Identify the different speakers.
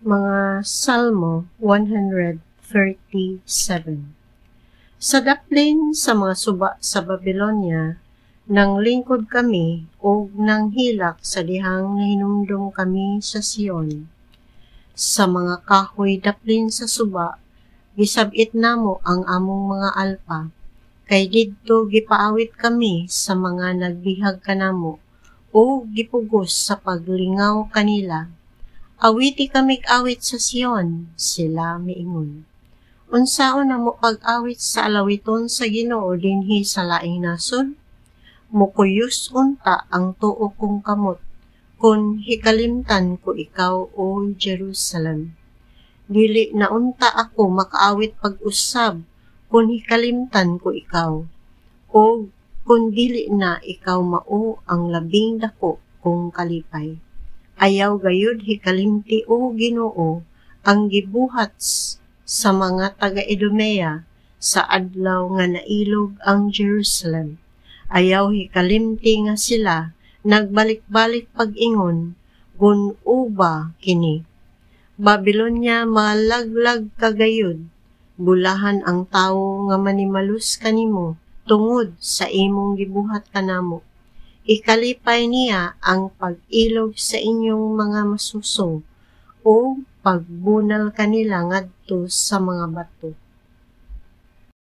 Speaker 1: Mga Salmo 137. Sa daplin sa mga suba sa Babylonia, nang lingkod kami o nang hilak sa dihang nahinumdum kami sa Sion. Sa mga kahoy daplin sa suba, gisabit namo ang among mga alpa, kay didto gipaawit kami sa mga nagbihag kanamo, o gipugos sa paglingaw kanila. Awiti kamig awit sa Sion, sila miingon. Unsaon na mo pag-awit sa alawiton sa Ginoo dinhi sa laing nasod? Mukuyos unta ang tuo kong kamot, kun hikalimtan ko ikaw, O Jerusalem. Dili na unta ako makaawit pag-usab, kun hikalimtan ko ikaw, o kun dili na ikaw mao ang labing dako kong kalipay. Ayaw gayud hikalimti o Ginoo ang gibuhat sa mga taga-Idumea sa adlaw nga nailog ang Jerusalem. Ayaw hikalimti nga sila nagbalik-balik pag-ingon, gunuba kini. Babylonia malaglag kagayud, bulahan ang tawo nga manimalus kanimo tungod sa imong gibuhat kanamo. Ikalipay niya ang pag-ilog sa inyong mga masusong o pagbunal kanila ngadto sa mga bato.